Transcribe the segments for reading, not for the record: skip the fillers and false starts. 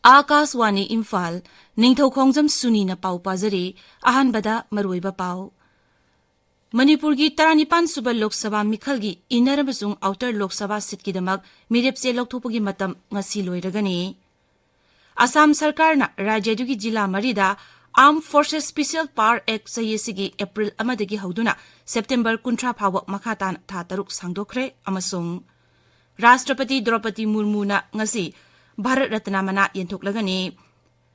Akaswani Imphal Ningthoujam Suni na pau pazari ahanbada maruiba pau. Manipurgi 32 suba Lok Sabha mikhalgi inner amasung outer Lok Sabha sitkidamak mirepse lokthopagi matam ngasi loiragani. Assam Sarkar na rajyadugi jila marida Armed Forces Special Power Act sayesigi April amadagi hauduna September 30 phawa makhatan tha taruk sangdokre amasung Rashtrapati Draupadi Murmu na ngasi Bharat Ratna mana yentoklagani.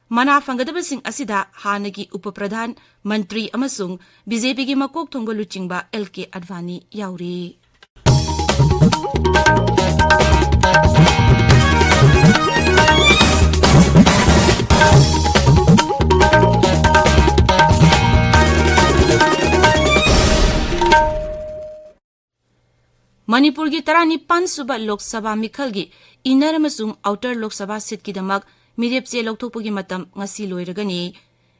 Mana fangadabasing asida hanagi upapradhan mantri amasung BJP gi makok thongba luchingba LK Advani yauri. Manipur gi 32 suba Lok Sabha mikhalgi inner amasung outer Lok Sabha sitkidamak mirepse lokthopagi matam ngasi loiragani.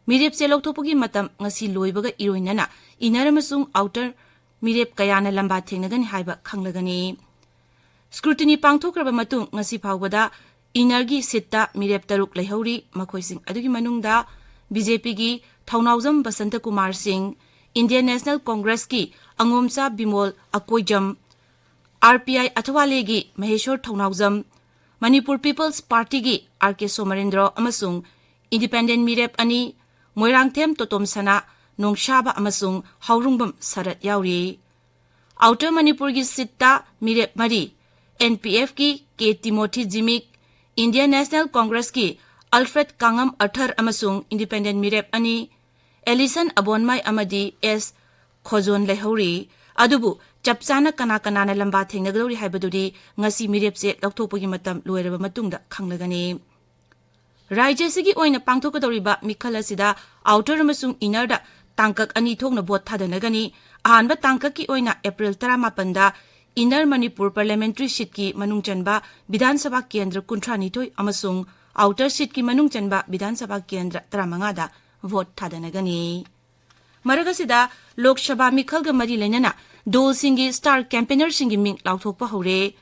Mirepse lokthopagi matam ngasi loibaga iroinana inner amasung outer mirep kayana lamba thengnagani haiba khanglagani. Scrutiny pangthokraba matung ngasi phawbada inner gi sitta mirep taruk leihori makhoising adugi manungda BJP gi Thaunawjam Basanta Kumar Singh, Indian National Congress ki Angomsa Bimol Akoijam, RPI Athwale gi Maheshwar Thaunawjam, Manipur People's Party gi RK Somarendra amasung Independent Mirep ani Moirangthem Totom Sana Nongshaba amasung Haurungbam Sarat yauri. Outer Manipur gi sitta Mirep mari NPF ki K Timothy Jimik, Indian National Congress ki Alfred Kangam Athar amasung Independent Mirep ani Ellison Abonmai amadi S Khojon lehauri. Adubu chapchana kana na lamba thengnagadori haibaduri ngasi mirepse lokthopagi matam loiraba matungda khanglagani. Rajyasigi oina pangthokadoriba mikhal asida outer amasung inner da tangkak ani thokna vote thadanagani. Ahanba tangkak ki oina April 18 da Inner Manipur Parliamentary Seat ki manungchanba Vidhan Sabha Kendra 32 amasung outer seat ki manungchanba Vidhan Sabha Kendra 35 da vote thadanagani. Maragasida Lok Sabha mikhalga mari lenana Dol Singhi Star Campaigner Singhi Ming Lauthokpa Hore.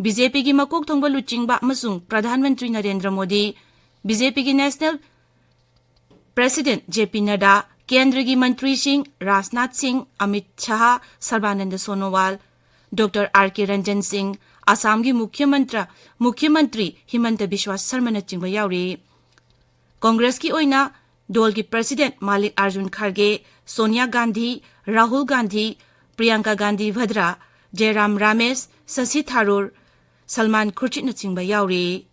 BJP gi makok thongba luchingba amasung Pradhan Mantri Narendra Modi, BJP gi National President JP Nadda, Kendra gi Mantri Singh Rajnath Singh, Amit Shah, Sarbanand Sonowal, Dr. RK Ranjan Singh, Assam gi Mukhyamantri Himanta Biswa Sarma na chingba yauri. Congress ki oina Dol ki President Malik Arjun Kharge, Sonia Gandhi, Rahul Gandhi, Priyanka Gandhi Vadra, Jairam Ramesh, Sasi Tharoor, Salman Khurshid na chingba yauri.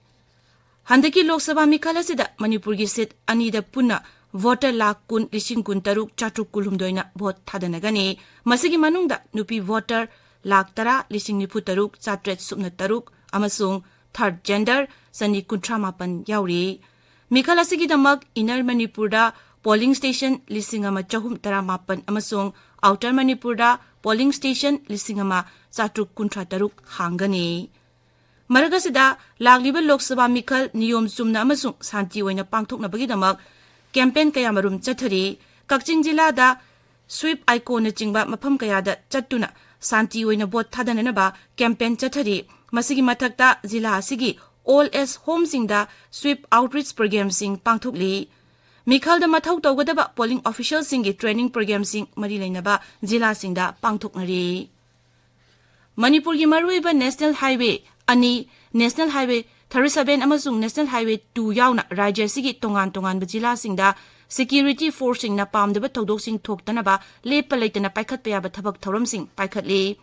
Handaki Lok Sabha mikhala sida Manipur gi seat anida punna voter lakh kun lishing kun taruk chatruk kulhumdoina vote thadanagani. Masigi manungda nupi voter lakh tara lishing nipu taruk chatret subna taruk amasung third gender sani kuntra mapan yauri. Mikhala sigi damak Inner Manipur da polling station lising ama chahum tara mapan amasung Outer Manipur da polling station lising ama chatruk kuntra taruk hangani. Maragasida lagliba Lok Sabha mikhal niyom sumna amasung santi oina pangthoknabagi damak campaign kaya marum chathari. Kakching jila da sweep icon na chingba mafam kaya da chattuna santi oina vote thadananaba campaign chathari. Masigi mathakta jila asigi all as home sing da sweep outreach program sing pangthokli. Mikhal da mathau tawgadaba polling officials sing gi training program sing mari lainaba jila sing da pangthoknari. Manipur gi maruiba National Highway ani National Highway 37 amasung National Highway 2 yauna rajya sigi tongan ba jila sing da security force sing na pamdaba tawdok sing thoktanaba lepa leitana paikhat payaba thabak thoram sing paikhatli.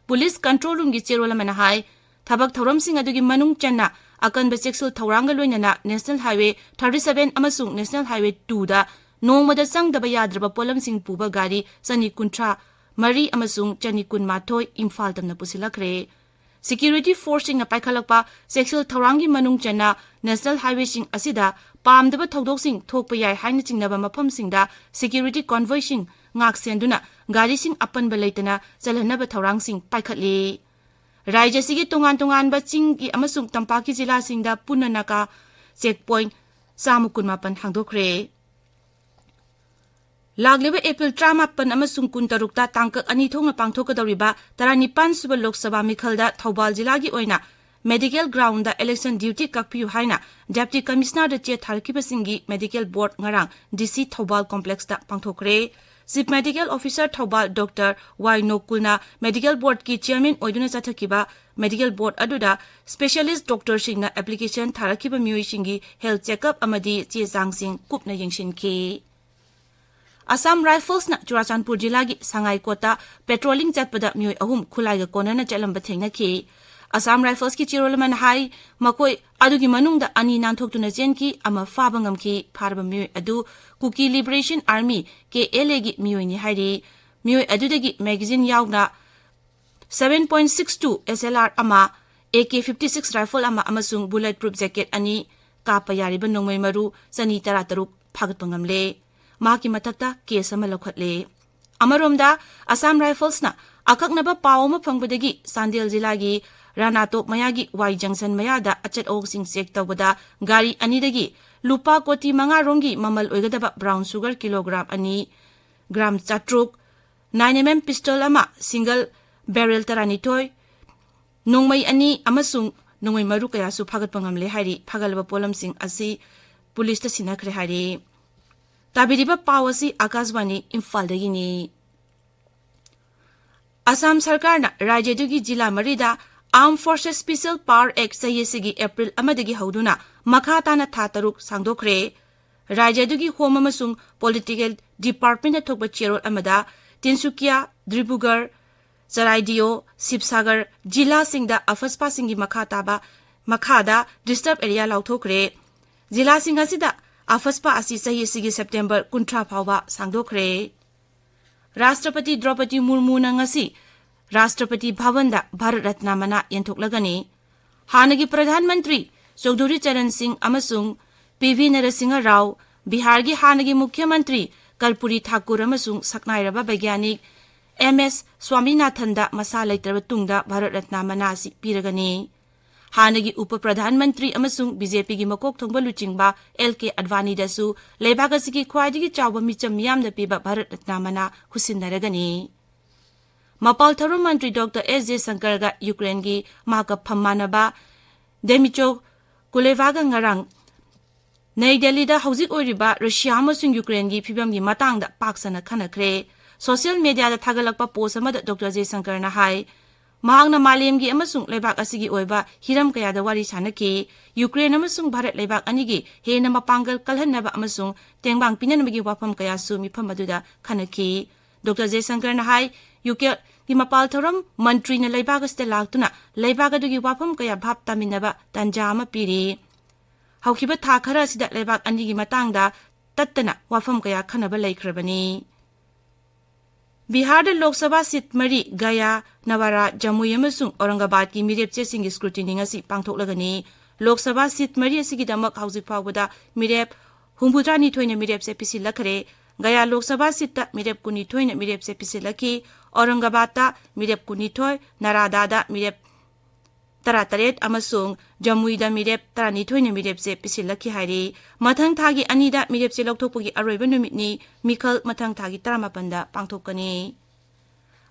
Police control room gi cherola mana hai thabak thoram sing adugi manung channa akan ba sexual thoranga loinana National Highway 37 amasung National Highway 2 da nongmada sangdaba yadraba polam sing puba gari sani kuntra mari amasung chani kun mathoi Imphal tamna pusilakre. Security force sing na paikhalakpa sexual thorangi manung channa National Highway sing asida pamdaba thodok sing thokpa yai haina chingnaba mafam sing da security convoy sing ngak senduna gari sing apan ba leitana chalhanaba thorang sing paikhatli. Rajya sigi tongan ba chinggi amasung tampaki jila sing da punanaka checkpoint samukun mapan hangdokre. Lagliba April 18 amasung kuntarukta tangkak ani thongna pangthokadoriba 32 suba Lok Sabha mikhalda Thoubal jilagi oina medical ground election duty ककपियु हाइना deputy commissioner चे थारकिबसिंगी medical board ngarang DC Thoubal complex दा पांगथोखरे chief medical officer Thoubal doctor Y नोकुलना medical board की chairman ओइदुना चथकिबा मेडिकल बोर्ड अदुदा स्पेशलिस्ट डॉक्टर सिंगना एप्लीकेशन थारकिबा मियोइसिंगी हेल्थ चेकअप अमदी चे जांगसिंग कुपना यंगसिनके असम राइफल्स ना चुराचानपुर जिला की संगाईकोटा पेट्रोलिंग चटपदा मियोय अहुम खुलाइगा कोनना चलंबा थेंगनखि असम राइफल्स की चिरोलमन हाई मकोई अदुगी मनुंगदा अनि नानथोक्तुना चेनकी अमा फाबंगमखि फारबा मियोय अदु कुकी लिबरेशन आर्मी KLA की मियोयनि हाइरि मियोय अदुदगी मैगजीन यावना 7.62 SLR अमा AK-56 राइफल अमा अमसुंग बुलेट प्रूफ जैकेट अनि कापा यारिबा नोंमै मरु चनी तरा तरुक फागतपंगमले माकी मथक्ता केस अमा लौखटले अमरोमदा असम राइफल्स ना अकक्नबा पाव अमा फंगबदगी सांदेल जिला की रानाटोप मयागी वाई जंक्शन मयादा अचत ओगसिंग चेक तौबदा गाड़ी अनिदगी लुपा कोटी मंगा रोंगी ममल ओइगदबा ब्राउन शुगर किलोग्राम अनि ग्राम चाट्रुक 9mm पिस्टल अमा सिंगल बैरल तरानिथोय नोंमै अनि अमसुंग नोंमै मरु कयासु फागतपंगमले हाइरि फागलबा पोलमसिंग असि पुलिस ता सिनाखरे हाइरि ताबिरिबा पावसी आकाशवाणी इम्फालदगिनी असम सरकार ना राज्यदुगी जिला मरिदा arm forces special power act सहिसिगी अप्रैल अमदगी हौदुना मखा ताना था तरुक सांगदोखरे राज्यदुगी होम अमसुंग पॉलिटिकल डिपार्टमेंट थोकबा चेरोल अमदा तिनसुकिया द्रिबुगढ़ चराइडियो शिवसागर जिला सिंगदा अफसपा सिंगी मखादा डिस्टर्ब एरिया लाउथोखरे जिला सिंग असिदा अफसपा असि सहिसिगी सेप्टेम्बर 30 फावबा सांगदोखरे राष्ट्रपति द्रौपदी मुर्मू नंगसी राष्ट्रपति भवन दा भारत रत्न मना यंथोकलगनी हानगी प्रधानमंत्री चौधरी चरण सिंह अमसुंग PV नरसिंह राव बिहार की हानगी मुख्यमंत्री कर्पूरी ठाकुर अमसुंग सकनाइरबा वैज्ञानिक MS स्वामीनाथन दा मसा लेत्रब तुंगदा भारत रत्न मना सि पिरगनी हानगी उप प्रधानमंत्री अमसुंग BJP की मकोक थोंबा लुचिंगबा LK अडवाणी दसु लेबागसी की ख्वाइदगी चावबा मिचम मियामदा पिबा भारत रत्न मना खुसिनरगनी मपाल थरुम मंत्री डॉक्टर S जयशंकर गा यूक्रेन की माका फम्मानबा डेमिचो कुलेवागा ngarang नई दिल्ली दा हौजिक ओइरिबा रशिया अमसुंग यूक्रेन की फिबम की मतांगदा पाक्सना खनखरे सोशल मीडिया दा थागलकपा पोस्ट अमदा डॉक्टर जयशंकर ना हाई महांगना मालेम की अमसुंग लेबाक असिगी ओइबा हिरम कयादा वारी सानकी यूक्रेन अमसुंग भारत लेबाक अनिगी हेना मपांगल कलहनबा अमसुंग तेंबांग पिननबगी वाफम कयासु मिफम अदुदा खनकी डॉक्टर जयशंकर ना हाई यूके की मपाल थोरम मंत्री ने लेबागस्ते लाक्तुना लेबागदुगी वाफम कया भाप तामिनबा तंजामा पीरी हौखिबा था खरा सिदा लेबाक अनिगी मतांगदा तत्तना वाफम कया खनबा लेख्रबनी बिहार लोकसभा सीट मरी गया नवारा जमुई अमसुंग औरंगाबाद की मिरेप सिंह स्क्रूटिनी ngasi पांगथोकलगनी लोकसभा सीट मरी असिगिदमक हौजिक फावबदा मिरेप 62 ने मिरेप से पिसिलखरे गया लोकसभा सीट मिरेप 19 ने मिरेप से पिसिलखी औरंगाबाद मिरेप 19 नारादा मिरेप 38 अमसुंग जमुईदा मिरेप 12 ने मिरेप से पिसिलखी हाइरी मथंग थागी अनिदा मिरेप से लौथोकपगी अरोइबा नुमितनी मिखल मथंग थागी 19 दा पांगथोकनी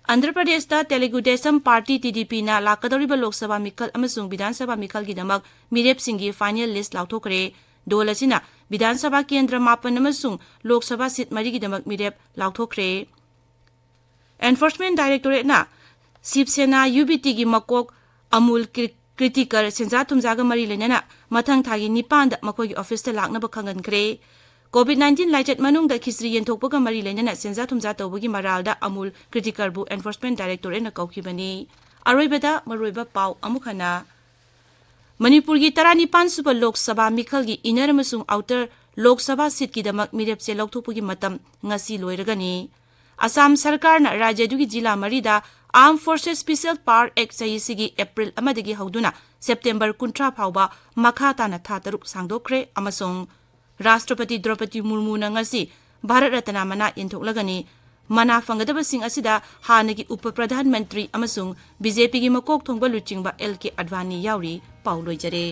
आंध्र प्रदेश दा तेलुगु देशम पार्टी TDP ना लाकदौरिबा लोकसभा मिखल अमसुंग विधानसभा मिखल गिदमक मिरेप सिंगी फाइनल लिस्ट लाउथोकरे दोल असिना विधानसभा केंद्र 5 अमसुंग लोकसभा सीट 3 गिदमक मिरेप लाउथोकरे एनफोर्समेंट डायरेक्टोरेट ना शिवसेना UBT की मकोक अमूल क्रिटिकर सेंजा थुमजागा मरी लेना मथंग थागी 9 मखोगी ऑफिस ते लाकनबा खंगनखरे COVID-19 लाइचत मनुंग दा खिसरी यंथोकपगा मरी लेना सेंजा थुमजा तौबगी मरालदा अमूल क्रिटिकर बु एनफोर्समेंट डायरेक्टोरेट ना कौखिबनी अरोइबदा मरोइबा पाव अमुखना मणिपुर की 39 सुबह लोकसभा मिखल की इनर अमसुंग आउटर लोकसभा सीट की दमक मिरेप से लौथोकपगी मतम ngasi लोइरगनी असम सरकार ना राज्यदुगी जिला मरीदा arm forces special power act सहिसिगी अप्रैल अमदगी हौदुना सेप्टेम्बर 30 फावबा मखा ताना था तरुक सांगदोखरे अमसुंग राष्ट्रपति द्रौपदी मुर्मू ngasi भारत रत्न मना यंथोकलगनी मना फंगदबसिंग असिदा हानगी उप प्रधानमंत्री अमसुंग BJP की मकोक थोंबा लुचिंगबा LK अडवाणी यावरी पाउ लोइजरे।